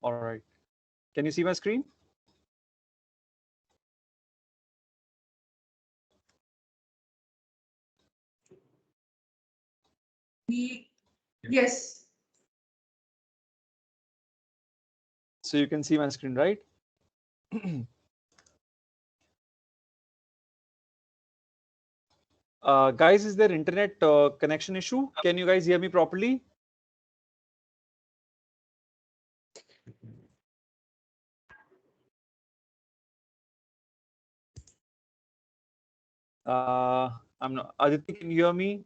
All right. Can you see my screen? Yes. So you can see my screen, right? Guys, is there internet connection issue? Can you guys hear me properly? I'm not. Aditi, can you hear me?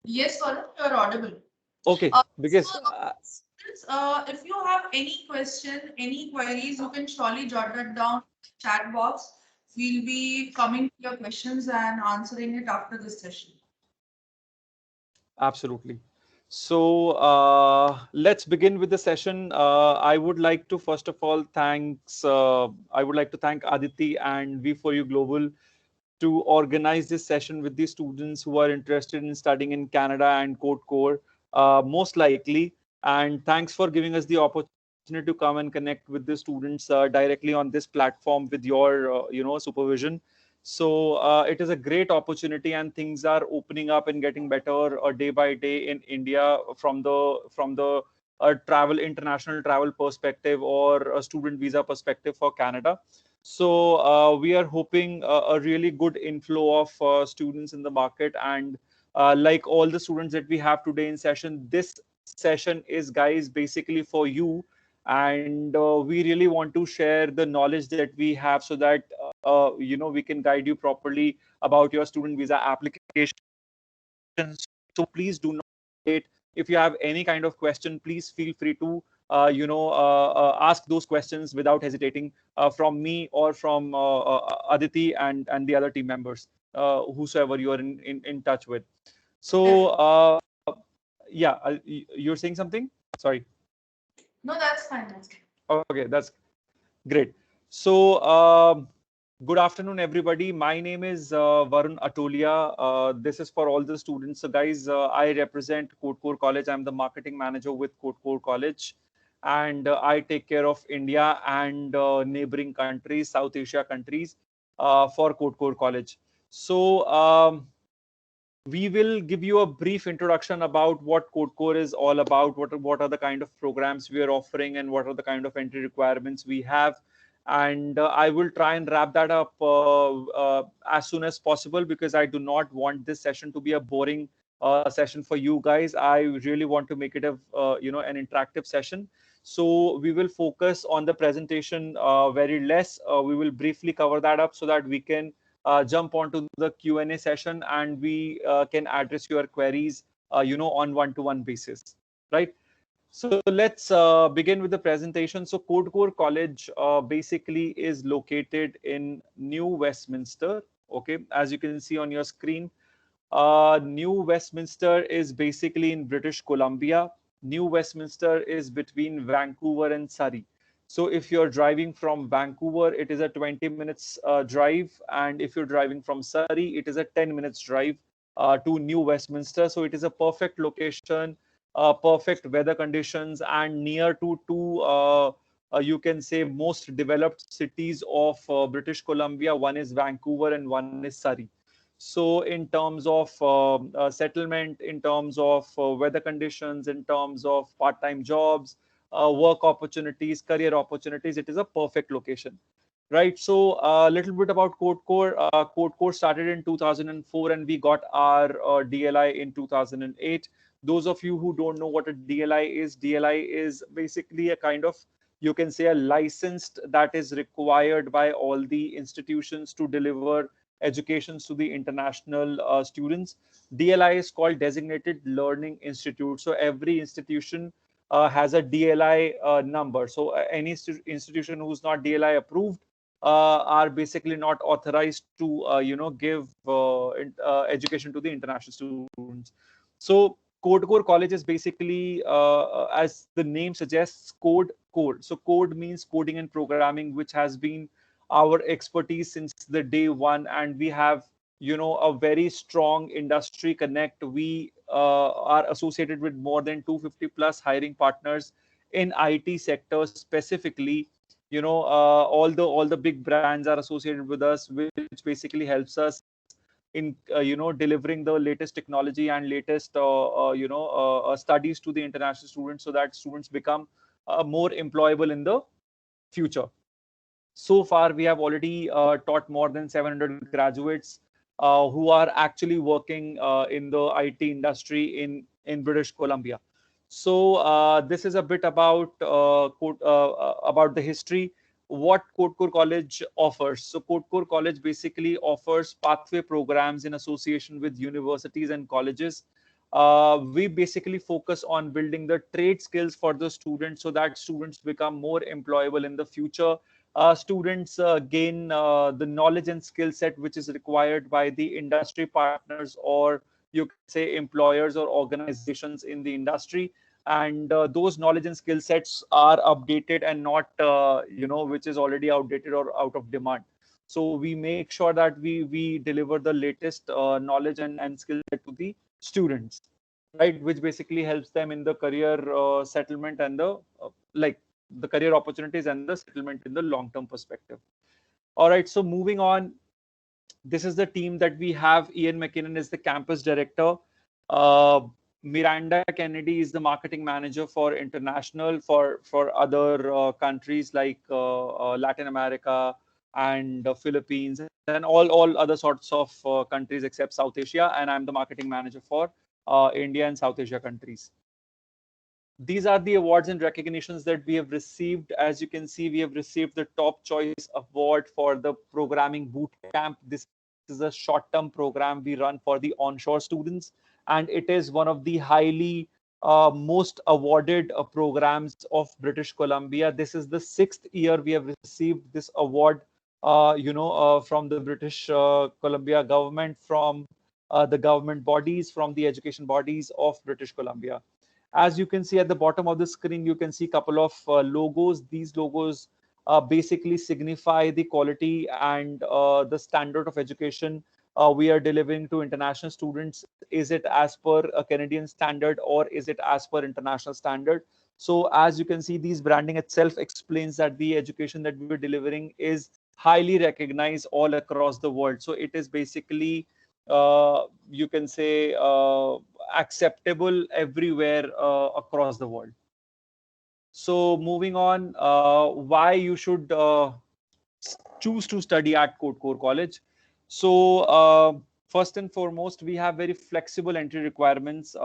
Yes, Varun, you're audible. Okay, because Students, if you have any question, any queries, you can surely jot that down in the chat box. We'll be coming to your questions and answering it after this session. absolutely. So let's begin with the session. I would like to first of all I would like to thank Aditi and V4U Global to organize this session with the students who are interested in studying in Canada and CodeCore, most likely. And thanks for giving us the opportunity to come and connect with the students directly on this platform with your, supervision. So it is a great opportunity, and things are opening up and getting better day by day in India from the international travel perspective or a student visa perspective for Canada. So we are hoping a really good inflow of students in the market, and like all the students that we have today in session, this session is, guys, basically for you, and we really want to share the knowledge that we have so that we can guide you properly about your student visa application. So please do not hesitate. If you have any kind of question, please feel free to ask those questions without hesitating from me or from Aditi and the other team members, whosoever you are in touch with. So yeah, you're saying something? Sorry. No, that's fine. That's fine. Okay, that's great. So, good afternoon, everybody. My name is Varun Atolia. This is for all the students. So, guys, I represent CodeCore College. I'm the marketing manager with CodeCore College, and I take care of India and neighboring countries, South Asia countries, for CodeCore College. So, we will give you a brief introduction about what CodeCore is all about, what are the kind of programs we are offering, and what are the kind of entry requirements we have. And I will try and wrap that up as soon as possible, because I do not want this session to be a boring session for you guys. I really want to make it an interactive session. So we will focus on the presentation very less. We will briefly cover that up so that we can jump onto the Q&A session, and we can address your queries, on one-to-one basis, right? So let's begin with the presentation. So CodeCore College basically is located in New Westminster. Okay, as you can see on your screen, New Westminster is basically in British Columbia. New Westminster is between Vancouver and Surrey. So if you're driving from Vancouver, it is a 20 minutes drive. And if you're driving from Surrey, it is a 10 minutes drive to New Westminster. So it is a perfect location, perfect weather conditions, and near to two, you can say, most developed cities of British Columbia. One is Vancouver and one is Surrey. So in terms of settlement, in terms of weather conditions, in terms of part-time jobs, work opportunities, career opportunities, it is a perfect location, right? So a little bit about CodeCore. CodeCore started in 2004, and we got our DLI in 2008. Those of you who don't know what a DLI is, DLI is basically a kind of, you can say, a licensed that is required by all the institutions to deliver educations to the international students. DLI is called Designated Learning Institute. So every institution has a DLI number. So any institution who's not DLI approved are basically not authorized to give education to the international students. So CodeCore College is basically, as the name suggests, code. So code means coding and programming, which has been our expertise since the day one, and we have a very strong industry connect. We are associated with more than 250 plus hiring partners in IT sector specifically. All the big brands are associated with us, which basically helps us in delivering the latest technology and latest studies to the international students, so that students become more employable in the future. So far, we have already taught more than 700 graduates who are actually working in the IT industry in British Columbia. So this is a bit about the history. What CodeCore College offers. So CodeCore College basically offers pathway programs in association with universities and colleges. We basically focus on building the trade skills for the students, so that students become more employable in the future. Students gain the knowledge and skill set which is required by the industry partners, or you can say employers or organizations in the industry. And those knowledge and skill sets are updated and not which is already outdated or out of demand. So we make sure that we deliver the latest knowledge and skill set to the students, right, which basically helps them in the career settlement and the career opportunities and the settlement in the long term perspective. All right, so moving on, this is the team that we have. Ian McKinnon is the campus director. Uh, Miranda Kennedy is the marketing manager for international, for other countries like Latin America and Philippines, and all other sorts of countries except South Asia. And I'm the marketing manager for India and South Asia countries. These are the awards and recognitions that we have received. As you can see, we have received the Top Choice Award for the Programming Bootcamp. This is a short-term program we run for the onshore students, and it is one of the highly most awarded programs of British Columbia. This is the 6th year we have received this award, from the British Columbia government, from the government bodies, from the education bodies of British Columbia. As you can see at the bottom of the screen, you can see a couple of logos. These logos basically signify the quality and the standard of education we are delivering to international students. Is it as per a Canadian standard, or is it as per international standard? So as you can see, these branding itself explains that the education that we are delivering is highly recognized all across the world. So it is basically, you can say, acceptable everywhere across the world. So moving on, why you should choose to study at CodeCore College. So first and foremost, we have very flexible entry requirements.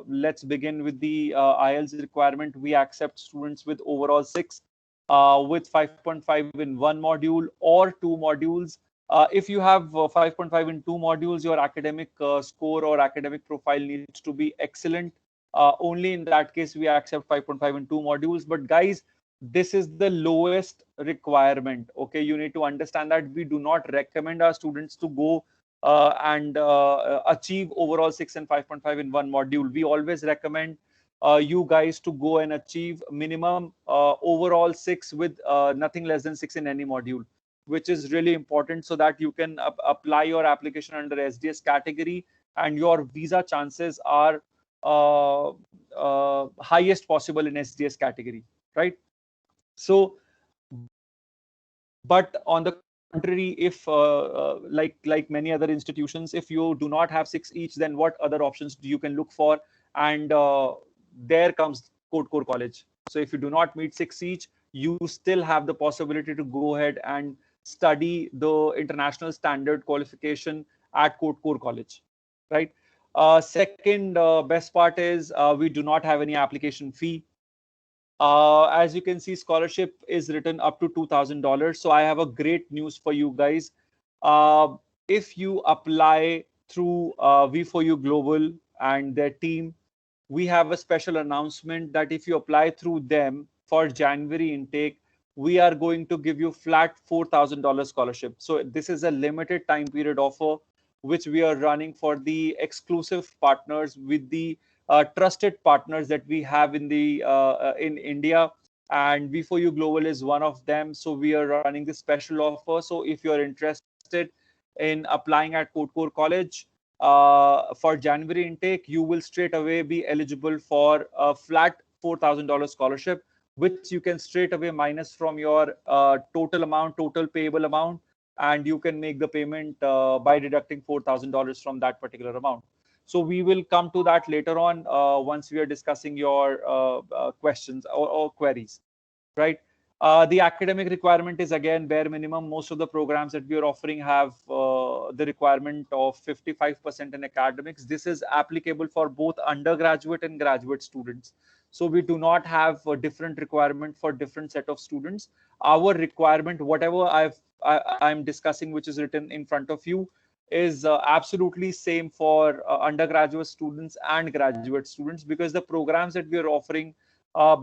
Let's begin with the IELTS requirement. We accept students with overall 6, with 5.5 in one module or 2 modules. If you have 5.5 in 2 modules, your academic score or academic profile needs to be excellent. Only in that case, we accept 5.5 in 2 modules. But guys, this is the lowest requirement. Okay, you need to understand that we do not recommend our students to go and achieve overall 6 and 5.5 in one module. We always recommend you guys to go and achieve minimum overall 6 with nothing less than 6 in any module, which is really important, so that you can apply your application under SDS category, and your visa chances are highest possible in SDS category, right? So, but on the contrary, if like many other institutions, if you do not have 6 each, then what other options you can look for? And there comes CodeCore College. So if you do not meet 6 each, you still have the possibility to go ahead and study the international standard qualification at CodeCore College, right? Second best part is we do not have any application fee. As you can see, scholarship is written up to $2,000. So I have a great news for you guys. If you apply through V4U Global and their team, we have a special announcement that if you apply through them for January intake, we are going to give you flat $4,000 scholarship. So this is a limited time period offer, which we are running for the exclusive partners with the trusted partners that we have in India, and V4U Global is one of them. So we are running this special offer. So if you are interested in applying at CodeCore College for January intake, you will straight away be eligible for a flat $4,000 scholarship. which you can straight away minus from your total payable amount, and you can make the payment by deducting $4,000 from that particular amount. So we will come to that later on once we are discussing your questions or queries, right? The academic requirement is again bare minimum. Most of the programs that we are offering have the requirement of 55% in academics. This is applicable for both undergraduate and graduate students. So we do not have a different requirement for different set of students. Our requirement, whatever I'm discussing, which is written in front of you, is absolutely same for undergraduate students and graduate students, because the programs that we are offering,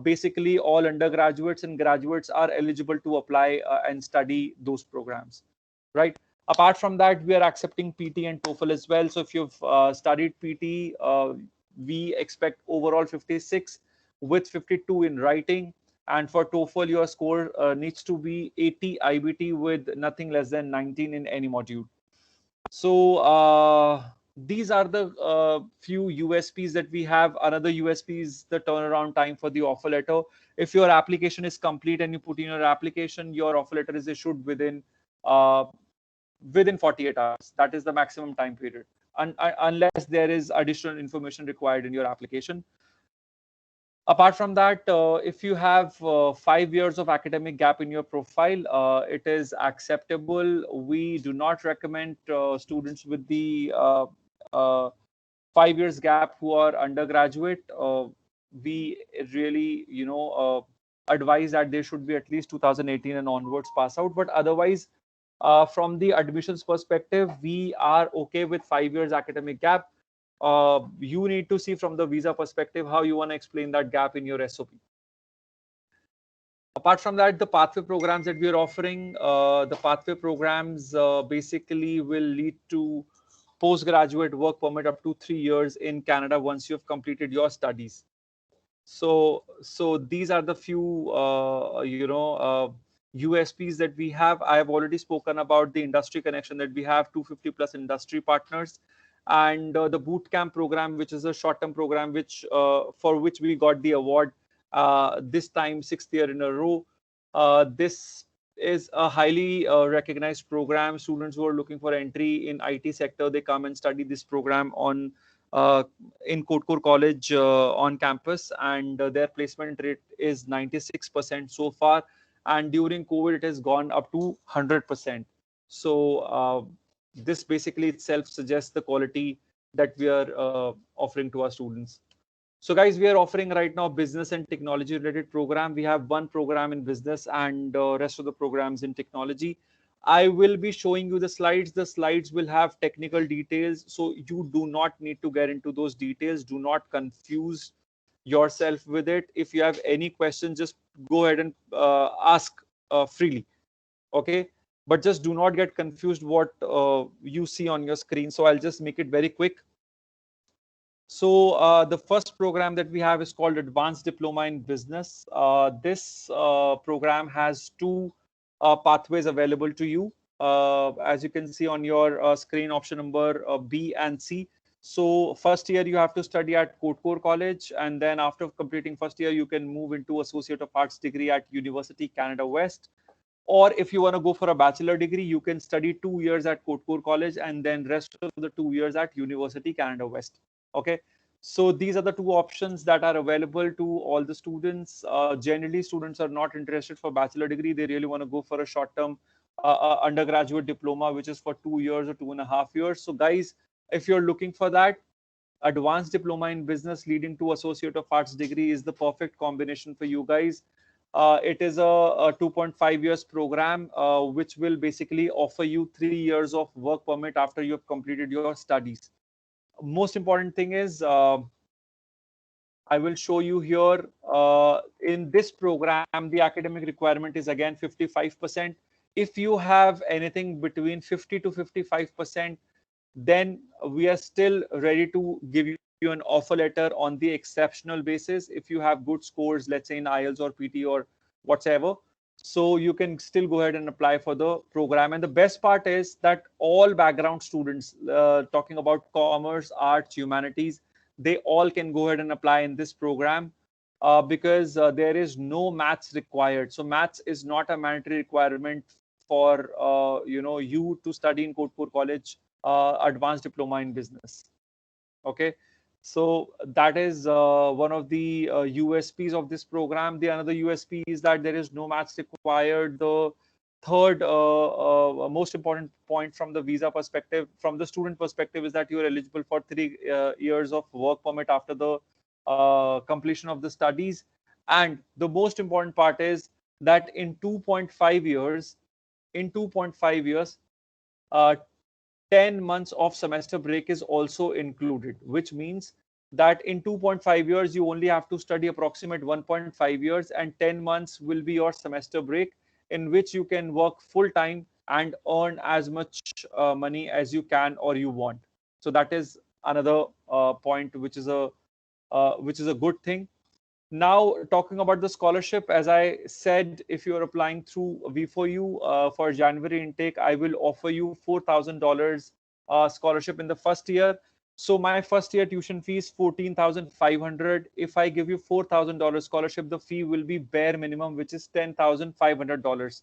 basically all undergraduates and graduates are eligible to apply and study those programs, right? Apart from that, we are accepting PT and TOEFL as well. So if you've studied PT, we expect overall 56 with 52 in writing. And for TOEFL, your score needs to be 80 IBT with nothing less than 19 in any module. So these are the few USPs that we have. Another USP is the turnaround time for the offer letter. If your application is complete and you put in your application, your offer letter is issued uh, within 48 hours. That is the maximum time period, unless there is additional information required in your application. Apart from that, if you have 5 years of academic gap in your profile, it is acceptable. We do not recommend students with the uh, 5 years gap who are undergraduate. We really, advise that they should be at least 2018 and onwards pass out. But otherwise, from the admissions perspective, we are okay with 5 years academic gap. You need to see from the visa perspective how you want to explain that gap in your SOP. Apart from that, the pathway programs that we are offering, the pathway programs basically will lead to postgraduate work permit up to 3 years in Canada once you have completed your studies. So these are the few USPs that we have. I have already spoken about the industry connection that we have, 250 plus industry partners, and the boot camp program, which is a short-term program, which for which we got the award this time 6th year in a row. This is a highly recognized program. Students who are looking for entry in IT sector, they come and study this program on uh, in CodeCore College on campus, and their placement rate is 96% so far. And during COVID, it has gone up to 100%. So this basically itself suggests the quality that we are offering to our students. So guys, we are offering right now business and technology related program. We have one program in business and rest of the programs in technology. I will be showing you the slides. The slides will have technical details, so you do not need to get into those details. Do not confuse yourself with it. If you have any questions, just go ahead and ask freely. Okay, but just do not get confused what you see on your screen. So I'll just make it very quick. So the first program that we have is called Advanced Diploma in Business. This program has two pathways available to you. As you can see on your screen, option number B and C. So first year you have to study at CodeCore College, and then after completing first year, you can move into Associate of Arts degree at University Canada West. Or if you want to go for a bachelor degree, you can study 2 years at CodeCore College and then rest of the 2 years at University Canada West. Okay, so these are the two options that are available to all the students. Generally, students are not interested for bachelor degree. They really want to go for a short-term undergraduate diploma, which is for 2 years or 2.5 years. So guys, if you're looking for that, advanced diploma in business leading to associate of arts degree is the perfect combination for you guys. It is a 2.5 years program, which will basically offer you 3 years of work permit after you have completed your studies. Most important thing is I will show you here in this program, the academic requirement is again 55%. If you have anything between 50 to 55%, then we are still ready to give you an offer letter on the exceptional basis. If you have good scores, let's say in IELTS or PT or whatever, so you can still go ahead and apply for the program. And the best part is that all background students, talking about commerce, arts, humanities, they all can go ahead and apply in this program. because there is no maths required. So maths is not a mandatory requirement for you to study in CodeCore College Advanced Diploma in Business. Okay, so that is one of the USPs of this program. The another USP is that there is no maths required. The third most important point from the visa perspective, from the student perspective, is that you are eligible for 3 years of work permit after the completion of the studies. And the most important part is that in 2.5 years, in 2.5 years, uh, 10 months of semester break is also included, which means that in 2.5 years, you only have to study approximate 1.5 years, and 10 months will be your semester break, in which you can work full time and earn as much money as you can or you want. So that is another point, which is a good thing. Now, talking about the scholarship, as I said, if you're applying through V4U for January intake, I will offer you $4,000 scholarship in the first year. So my first year tuition fee is 14,500. If I give you $4,000 scholarship, the fee will be bare minimum, which is $10,500.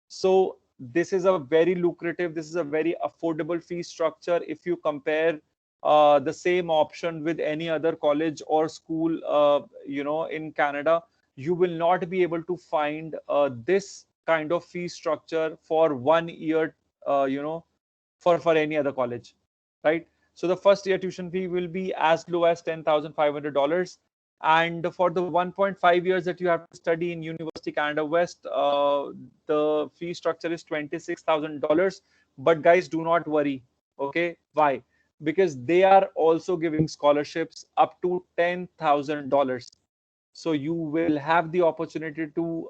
So this is a very lucrative, this is a very affordable fee structure. If you compare the same option with any other college or school, in Canada, you will not be able to find this kind of fee structure for 1 year, for any other college, right? So the first year tuition fee will be as low as $10,500. And for the 1.5 years that you have to study in University Canada West, the fee structure is $26,000. But guys, do not worry. Okay, why? Because they are also giving scholarships up to $10,000. So you will have the opportunity to,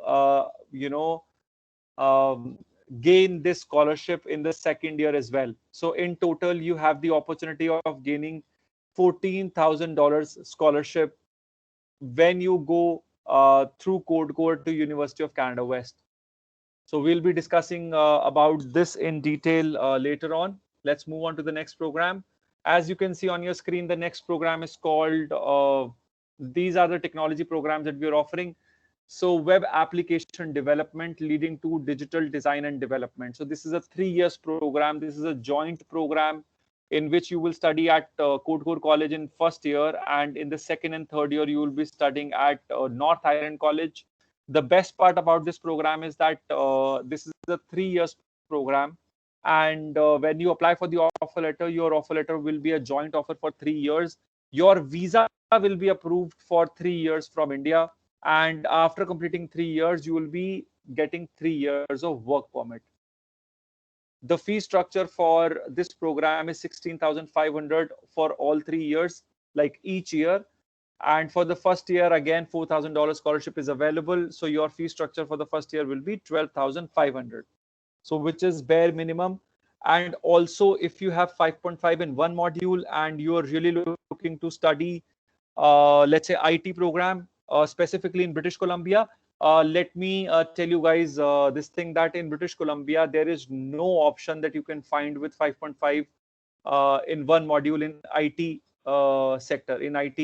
um, gain this scholarship in the second year as well. So in total, you have the opportunity of gaining $14,000 scholarship when you go through CodeCore to University of Canada West. So we'll be discussing about this in detail later on. Let's move on to the next program. As you can see on your screen, the next program is called, these are the technology programs that we are offering. So web application development leading to digital design and development. So this is a 3 years program. This is a joint program in which you will study at CodeCore College in first year, and in the second and third year, you will be studying at North Island College. The best part about this program is that this is a 3 years program, and when you apply for the offer letter, your offer letter will be a joint offer for 3 years. Your visa will be approved for 3 years from India, and after completing 3 years, you will be getting 3 years of work permit. The fee structure for this program is 16,500 for all 3 years, like each year. And for the first year, again, $4,000 scholarship is available. So your fee structure for the first year will be 12,500. So which is bare minimum. And also, if you have 5.5 in one module and you are really looking to study, let's say, IT program, specifically in British Columbia, let me tell you guys this thing, that in British Columbia, there is no option that you can find with 5.5 in one module in IT sector, in IT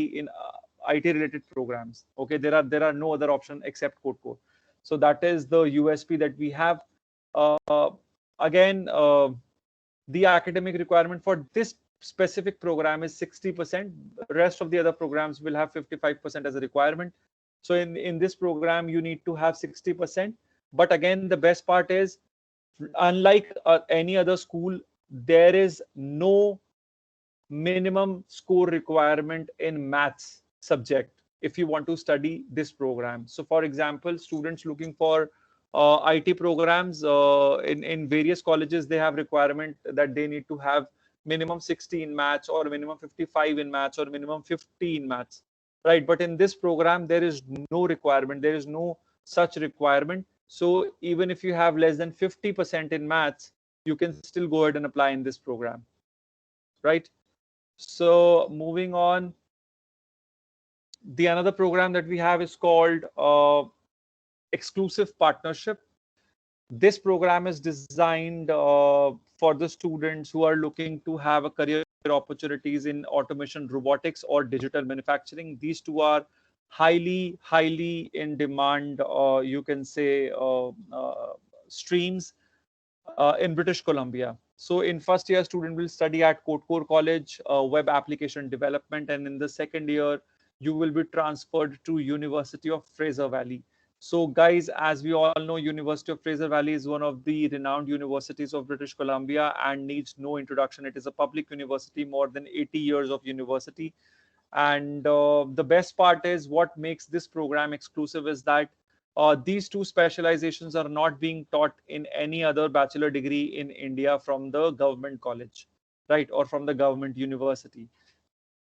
related programs. Okay, there are no other option except CodeCore. So that is the USP that we have. Uh, Again, the academic requirement for this specific program is 60%. Rest of the other programs will have 55% as a requirement. So in this program, you need to have 60%. But again, the best part is, unlike any other school, there is no minimum score requirement in maths subject if you want to study this program. So for example, students looking for IT programs in various colleges, they have requirement that they need to have minimum 60 in maths, or minimum 55 in maths, or minimum 50 in maths, right? But in this program, there is no requirement, there is no such requirement. So even if you have less than 50% in maths, you can still go ahead and apply in this program, right? So moving on, the another program that we have is called exclusive partnership. This program is designed for the students who are looking to have a career opportunities in automation, robotics, or digital manufacturing. These two are highly in demand, you can say, streams in British Columbia. So in first year, student will study at CodeCore College, web application development, and in the second year, you will be transferred to University of Fraser Valley. So guys, as we all know, University of Fraser Valley is one of the renowned universities of British Columbia and needs no introduction. It is a public university, more than 80 years of university. And the best part is what makes this program exclusive is that these two specializations are not being taught in any other bachelor degree in India from the government college, right, or from the government university.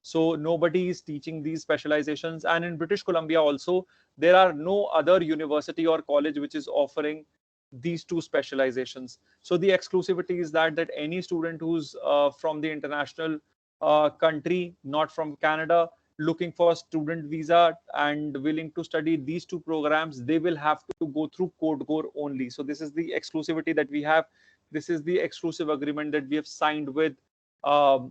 So nobody is teaching these specializations. And in British Columbia also, there are no other university or college which is offering these two specializations. So the exclusivity is that any student who's from the international country, not from Canada, looking for a student visa and willing to study these two programs, they will have to go through CodeCore only. So this is the exclusivity that we have. This is the exclusive agreement that we have signed with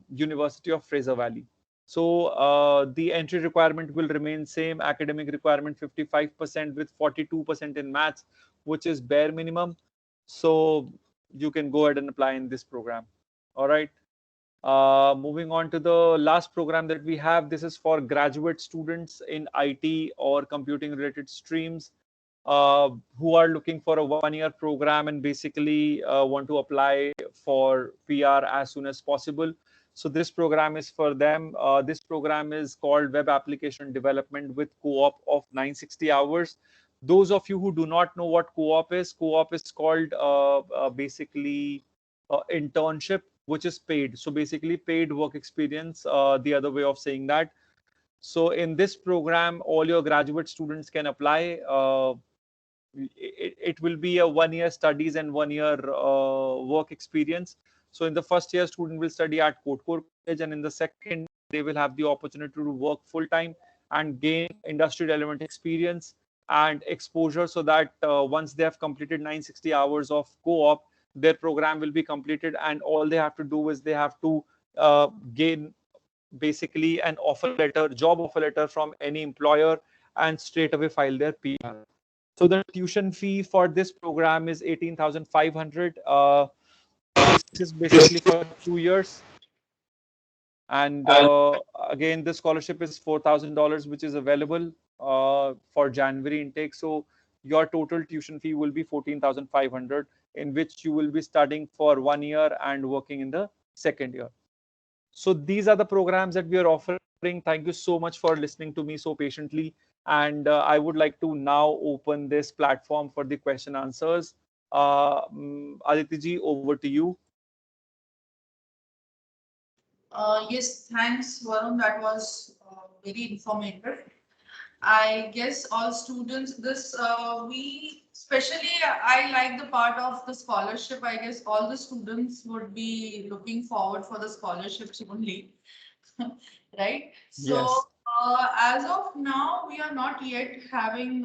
University of Fraser Valley. So the entry requirement will remain same. Academic requirement 55% with 42% in maths, which is bare minimum. So you can go ahead and apply in this program. All right. Moving on to the last program that we have. This is for graduate students in IT or computing related streams who are looking for a one-year program and basically want to apply for PR as soon as possible. So this program is for them. This program is called Web Application Development with co-op of 960 hours. Those of you who do not know what co-op is called basically internship, which is paid. So basically paid work experience, the other way of saying that. So in this program, all your graduate students can apply. It will be a 1 year studies and 1 year work experience. So in the first year, student will study at CodeCore College, and in the second, they will have the opportunity to work full time and gain industry relevant experience and exposure, so that once they have completed 960 hours of co-op, their program will be completed, and all they have to do is they have to gain basically an offer letter, job offer letter from any employer, and straight away file their PR. So the tuition fee for this program is 18,500. This is basically for 2 years. And again, the scholarship is $4,000, which is available for January intake. So your total tuition fee will be 14,500, in which you will be studying for 1 year and working in the second year. So these are the programs that we are offering. Thank you so much for listening to me so patiently. And I would like to now open this platform for the question answers. Aditi ji, over to you. Yes, thanks, Varun. That was very informative. I guess all students, this we especially I like the part of the scholarship. I guess all the students would be looking forward for the scholarships only, right? So Yes. as of now, we are not yet having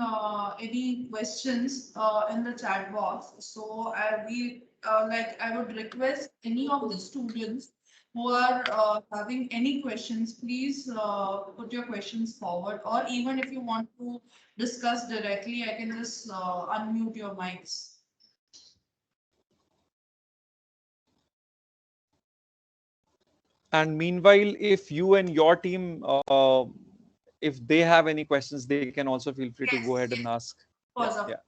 any questions in the chat box. So I would request any of the students who are having any questions, please put your questions forward. Or even if you want to discuss directly, I can just unmute your mics. And meanwhile, if you and your team, if they have any questions, they can also feel free to go ahead Yes, and ask. Yeah, pause yeah. up.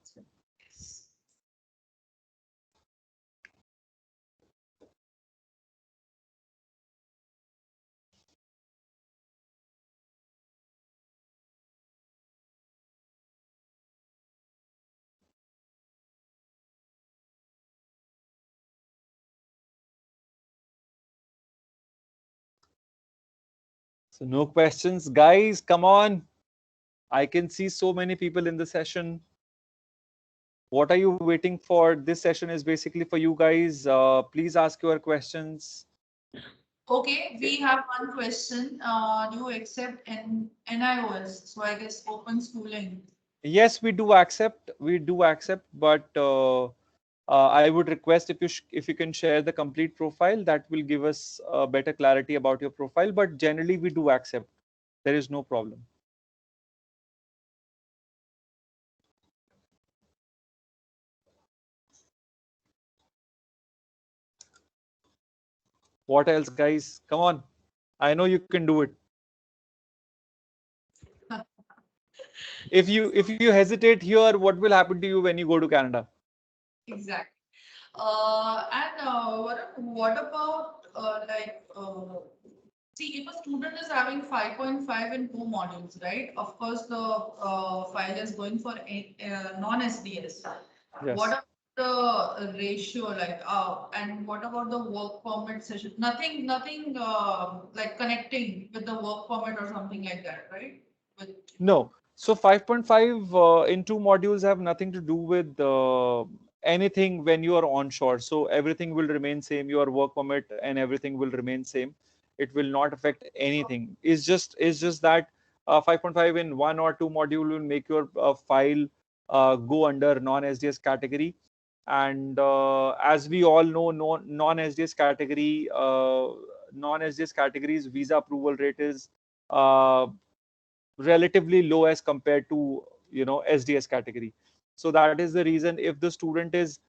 So no questions, guys. Come on. I can see so many people in the session. What are you waiting for? This session is basically for you guys. Please ask your questions. Okay, we have one question. Do you accept NIOS? So I guess open schooling. Yes, we do accept. We do accept, but I would request if you can share the complete profile. That will give us better clarity about your profile. But generally, we do accept. There is no problem. What else, guys? Come on. I know you can do it. If you hesitate here, what will happen to you when you go to Canada? Exactly. What about see, if a student is having 5.5 in two modules, right? Of course, the file is going for non-SDS. What Yes. about the ratio, and what about the work permit session? Nothing like connecting with the work permit or something like that, right? With No. So 5.5 in two modules have nothing to do with anything when you are onshore. So everything will remain same. Your work permit and everything will remain same. It will not affect anything. It's just that 5.5 in one or two module will make your file go under non-SDS category. And as we all know, non-SDS category, non-SDS categories visa approval rate is uh, relatively low as compared to SDS category. So that is the reason if the student is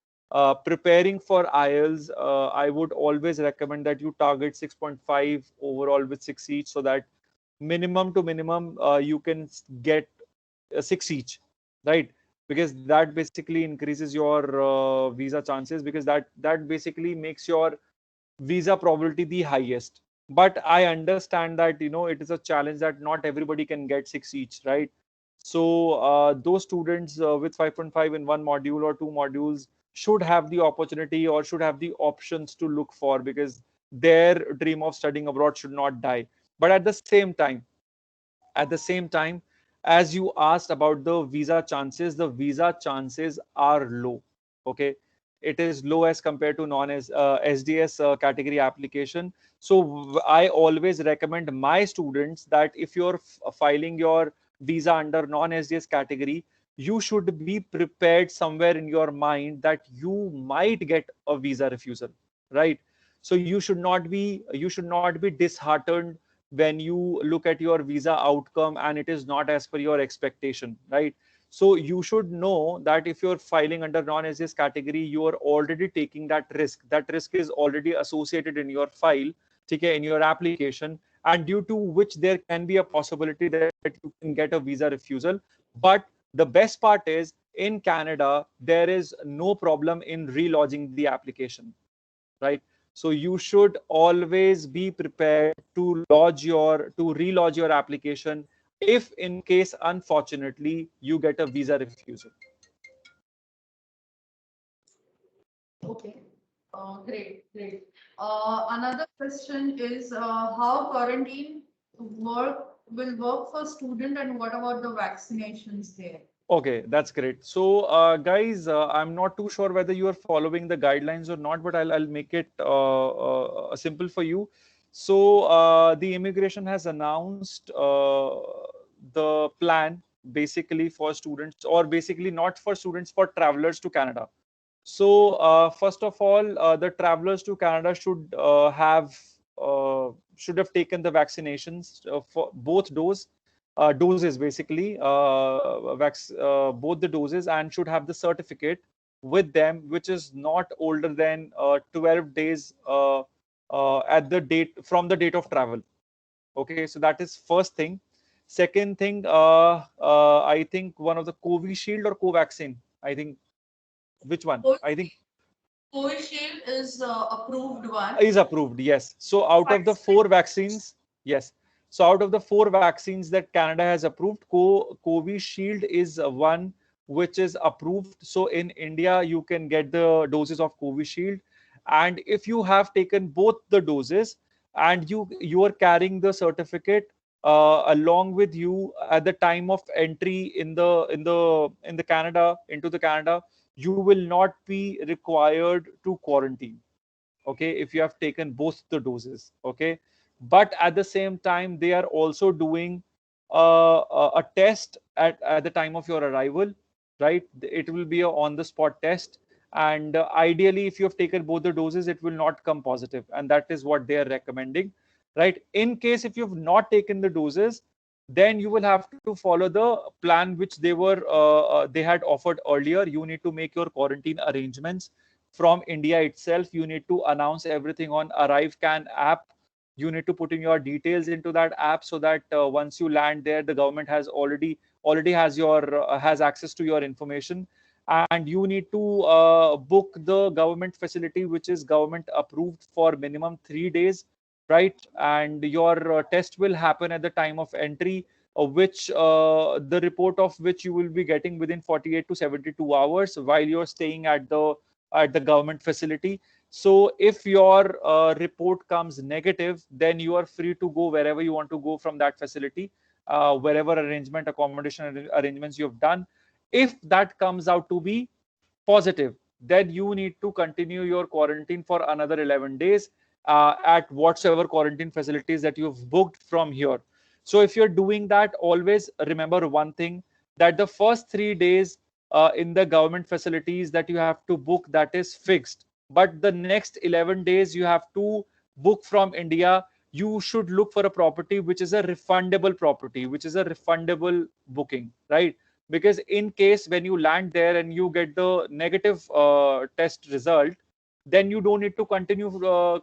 preparing for IELTS, I would always recommend that you target 6.5 overall with 6 each, so that minimum to minimum you can get 6 each, right? Because that basically increases your visa chances, because that basically makes your visa probability the highest. But I understand that it is a challenge that not everybody can get 6 each, right? So those students with 5.5 in one module or two modules should have the opportunity or should have the options to look for, because their dream of studying abroad should not die. But at the same time, as you asked about the visa chances are low. Okay, it is low as compared to non SDS category application. So I always recommend my students that if you're filing your visa under non SDS category, you should be prepared somewhere in your mind that you might get a visa refusal, right? So you should not be disheartened when you look at your visa outcome and it is not as per your expectation, right? So you should know that if you're filing under non-SGS category, you are already taking that risk. That risk is already associated in your file, okay, in your application, and due to which there can be a possibility that you can get a visa refusal. But the best part is in Canada, there is no problem in relodging the application, right? So you should always be prepared to relodge your application if in case unfortunately you get a visa refusal. okay. Great. Another question is how quarantine will work for student, and what about the vaccinations there? Okay, that's great. So, guys, I'm not too sure whether you are following the guidelines or not, but I'll make it simple for you. So, the immigration has announced the plan basically for students, or basically not for students, for travelers to Canada. So, first of all, the travelers to Canada should have taken the vaccinations for both doses basically, both the doses, and should have the certificate with them, which is not older than 12 days at the date from the date of travel. Okay, so that is first thing. Second thing, I think one of the Covishield or Covaxin. I think which one? Co- I think Covishield is approved one. is approved, yes. So out of the Pfizer. four vaccines, yes. So out of the four vaccines that Canada has approved, Covishield is one which is approved. So in India, you can get the doses of Covishield, and if you have taken both the doses and you are carrying the certificate along with you at the time of entry in the Canada into the Canada, you will not be required to quarantine, okay, if you have taken both the doses, okay. But at the same time, they are also doing a test at the time of your arrival, right? It will be a on the spot test, and ideally if you have taken both the doses, it will not come positive, and that is what they are recommending, right? In case if you have not taken the doses, then you will have to follow the plan which they had offered earlier. You need to make your quarantine arrangements from India itself. You need to announce everything on ArriveCan app. You need to put in your details into that app so that once you land there, the government has already has your has access to your information. And you need to book the government facility which is government approved for minimum 3 days, right? And your test will happen at the time of entry, which the report of which you will be getting within 48 to 72 hours while you're staying at the government facility. So if your report comes negative, then you are free to go wherever you want to go from that facility, wherever accommodation arrangements you have done. If that comes out to be positive, then you need to continue your quarantine for another 11 days at whatsoever quarantine facilities that you've booked from here. So if you're doing that, always remember one thing, that the first 3 days in the government facilities that you have to book, that is fixed. But the next 11 days you have to book from India. You should look for a property which is a refundable property, which is a refundable booking, right? Because in case when you land there and you get the negative test result, then you don't need to continue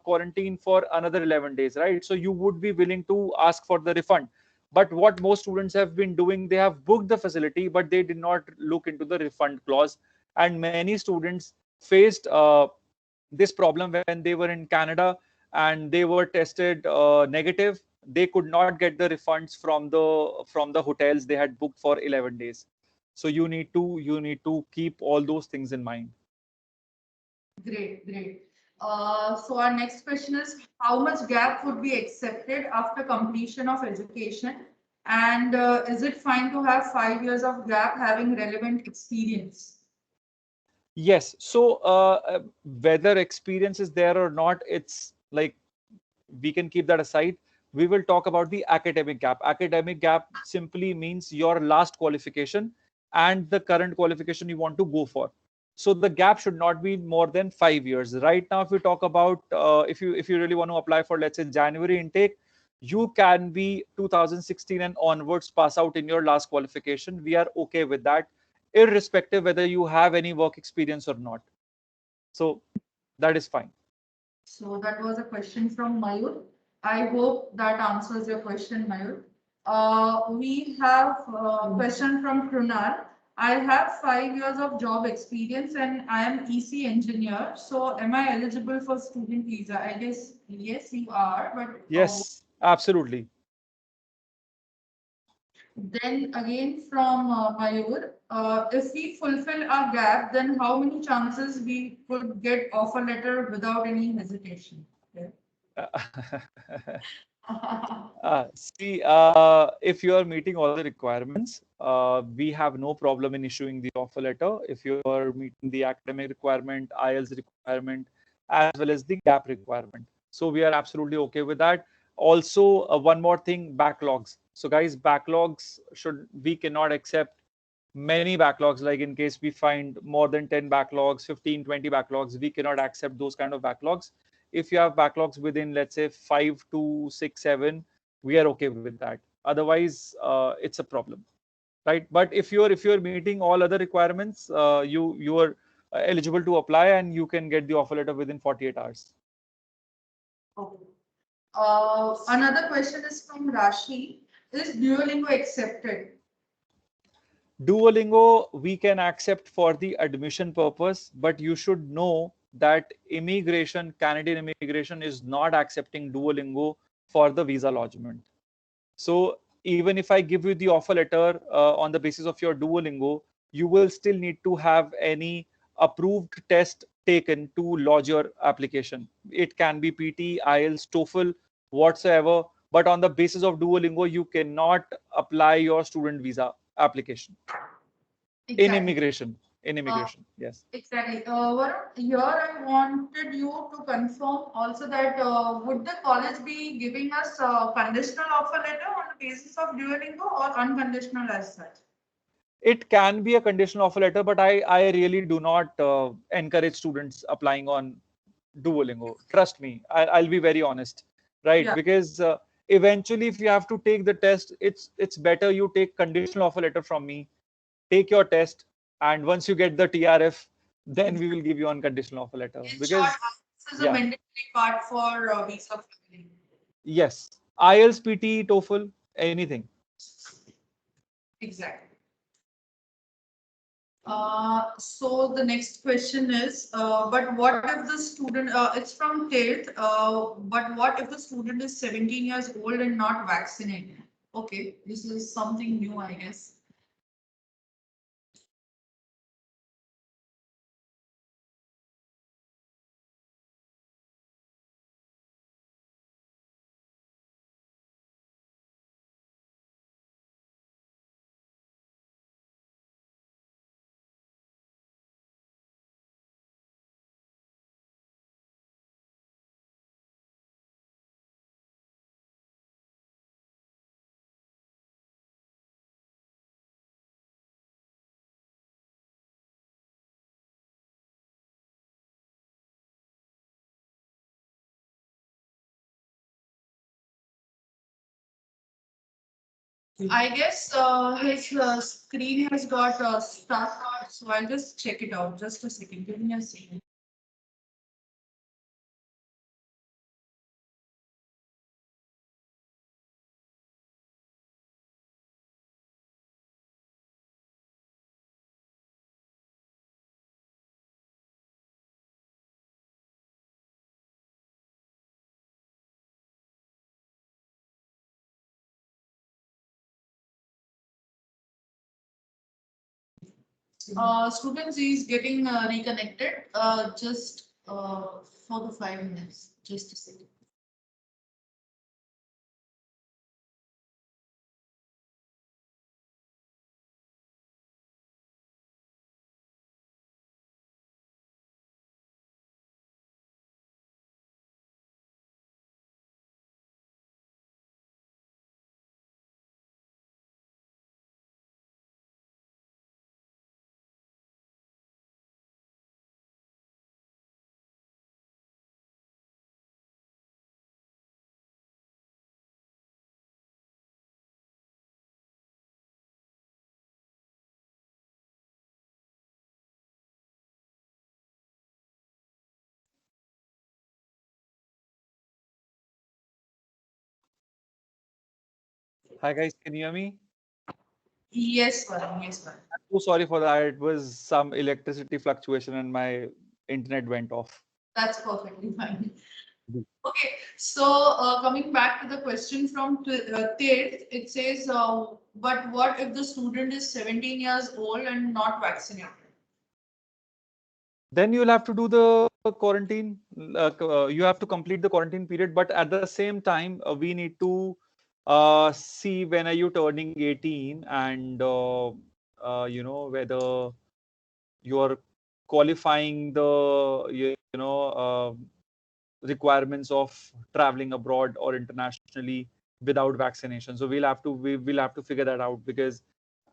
quarantine for another 11 days, right? So you would be willing to ask for the refund. But what most students have been doing, they have booked the facility but they did not look into the refund clause. And many students faced this problem when they were in Canada and they were tested negative. They could not get the refunds from the hotels they had booked for 11 days. So you need to keep all those things in mind. Great, great. So our next question is, how much gap would be accepted after completion of education? And is it fine to have 5 years of gap having relevant experience? Yes. So whether experience is there or not, it's like we can keep that aside. We will talk about the academic gap. Academic gap simply means your last qualification and the current qualification you want to go for. So the gap should not be more than 5 years. Right now, if we talk about if you really want to apply for, let's say, January intake, you can be 2016 and onwards pass out in your last qualification. We are okay with that, irrespective whether you have any work experience or not. So that is fine. So that was a question from Mayur. I hope that answers your question, Mayur. We have a question from Krunal. I have 5 years of job experience and I am EC engineer. So am I eligible for student visa? I guess yes, you are. But Yes, absolutely. then again from Mayur, if we fulfill our gap, then how many chances we could get offer letter without any hesitation? Yeah. If you are meeting all the requirements, we have no problem in issuing the offer letter. If you are meeting the academic requirement, IELTS requirement, as well as the gap requirement. So we are absolutely okay with that. Also, one more thing, backlogs. So guys, backlogs we cannot accept many backlogs. Like in case we find more than 10 backlogs, 15, 20 backlogs, we cannot accept those kind of backlogs. If you have backlogs within, let's say, 5 to 6, 7, we are okay with that. Otherwise, it's a problem, right? But if you're meeting all other requirements, you are eligible to apply and you can get the offer letter within 48 hours. Okay. Another question is from Rashi. Is Duolingo accepted? Duolingo we can accept for the admission purpose, but you should know that Canadian immigration is not accepting Duolingo for the visa lodgement. So even if I give you the offer letter on the basis of your Duolingo, you will still need to have any approved test taken to lodge your application. It can be PT, IELTS, TOEFL, whatsoever. But on the basis of Duolingo, you cannot apply your student visa application in Exactly. immigration. In Uh, immigration, yes. exactly. Varun, here I wanted you to confirm also that would the college be giving us a conditional offer letter on the basis of Duolingo or unconditional as such? It can be a conditional offer letter, but I really do not encourage students applying on Duolingo. Trust me, I'll be very honest, right? Yeah. Because eventually, if you have to take the test, it's better you take conditional offer letter from me, take your test, and once you get the TRF, then we will give you unconditional offer letter. In Because short, this is a mandatory part for visa filing. yes, IELTS, PT, TOEFL, anything. Exactly. So the next question is, but what if the student, it's from Tate, but what if the student is 17 years old and not vaccinated? Okay, this is something new, I guess. I guess his screen has got stuck, so I'll just check it out. Just a second, give me a second. Students is getting reconnected. Just for the 5 minutes. Just a second. Hi guys, can you hear me? Yes, Varun. Yes, Varun. I'm so sorry for that. It was some electricity fluctuation and my internet went off. That's perfectly fine. Mhm. Okay, so coming back to the question from Tate, it says, but what if the student is 17 years old and not vaccinated? Then you'll have to do the quarantine. You have to complete the quarantine period, but at the same time, we need to see when are you turning 18 and whether you're qualifying the requirements of traveling abroad or internationally without vaccination. So we will have to figure that out because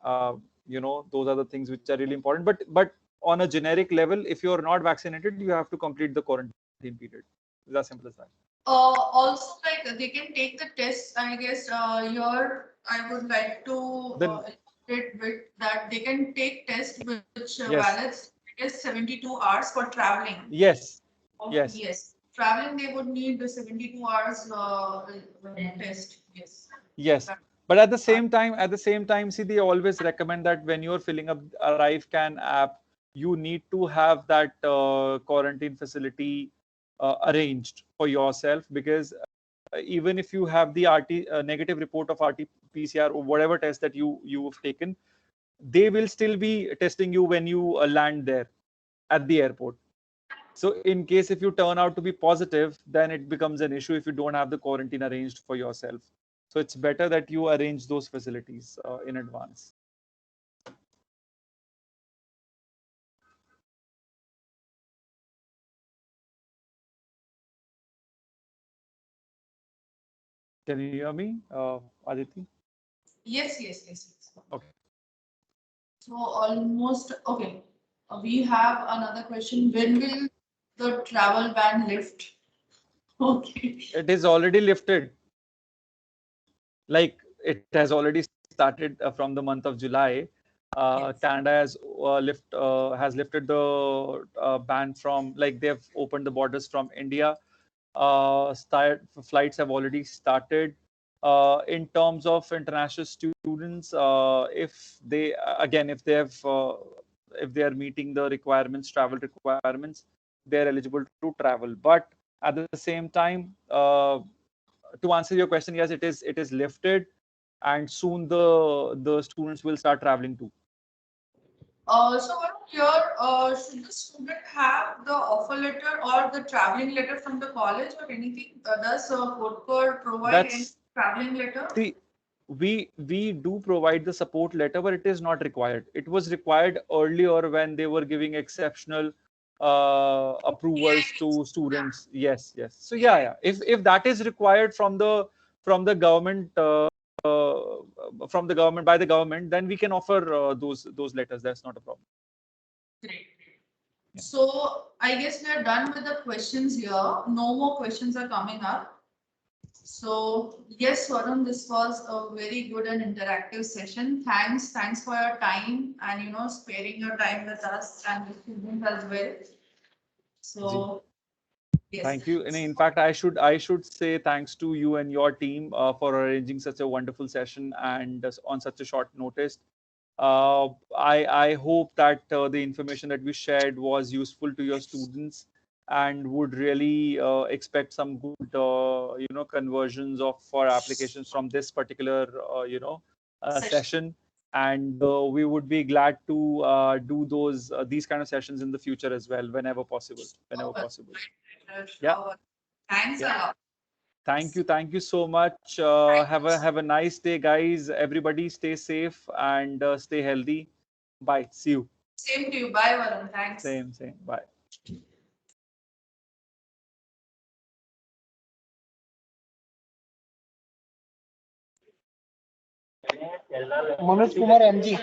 uh, those are the things which are really important. But on a generic level, if you're not vaccinated, you have to complete the quarantine period. It's as simple as that. Also, like they can take the test. I guess here I would like to Then illustrate with that they can take test which yes, valids it is 72 hours for traveling. yes, Oh, yes, yes, traveling they would need the 72 hours test. Yes. yes. That- But at the same time, see, they always recommend that when you're filling up Arrive Can app, you need to have that quarantine facility arranged for yourself because even if you have the negative report of RT-PCR or whatever test that you've taken, they will still be testing you when you land there at the airport. So in case if you turn out to be positive, then it becomes an issue if you don't have the quarantine arranged for yourself. So it's better that you arrange those facilities in advance. Can you hear me, Aditi? Yes, yes, yes, yes. Okay. So almost okay. We have another question. When will the travel ban lift? Okay. It is already lifted. Like it has already started from the month of July. Yes. Canada has lifted the ban from, like, they've opened the borders from India. Flights have already started. In terms of international students, if they again if they are meeting the requirements, travel requirements, they are eligible to travel. But at the same time, to answer your question, yes, it is lifted, and soon the students will start traveling too. So Varun, here, should the student have the offer letter or the traveling letter from the college or anything? Does CodeCore provide any That's traveling letter? See, we do provide the support letter, but it is not required. It was required earlier when they were giving exceptional approvals to students. Yes, yes. So yeah, yeah. If that is required from the government, by the government, then we can offer those letters. That's not a problem. Great. Yeah. So I guess we are done with the questions here. No more questions are coming up. So yes, Varun, this was a very good and interactive session. Thanks for your time and sparing your time with us and the students as well. Ji. So yes. Thank you. And in fact, I should say thanks to you and your team for arranging such a wonderful session and on such a short notice. I hope that the information that we shared was useful to your students and would really expect some good conversions of for applications from this particular Session. session. And we would be glad to do these kind of sessions in the future as well, whenever possible. Whenever Over. possible. Yeah, Sure. Thanks a yeah. lot. Thank you so much. Thank Have a nice day, guys. Everybody, stay safe and stay healthy. Bye. See you. Same to you. Bye, Varun. Thanks. Same. Bye. Manoj Kumar MG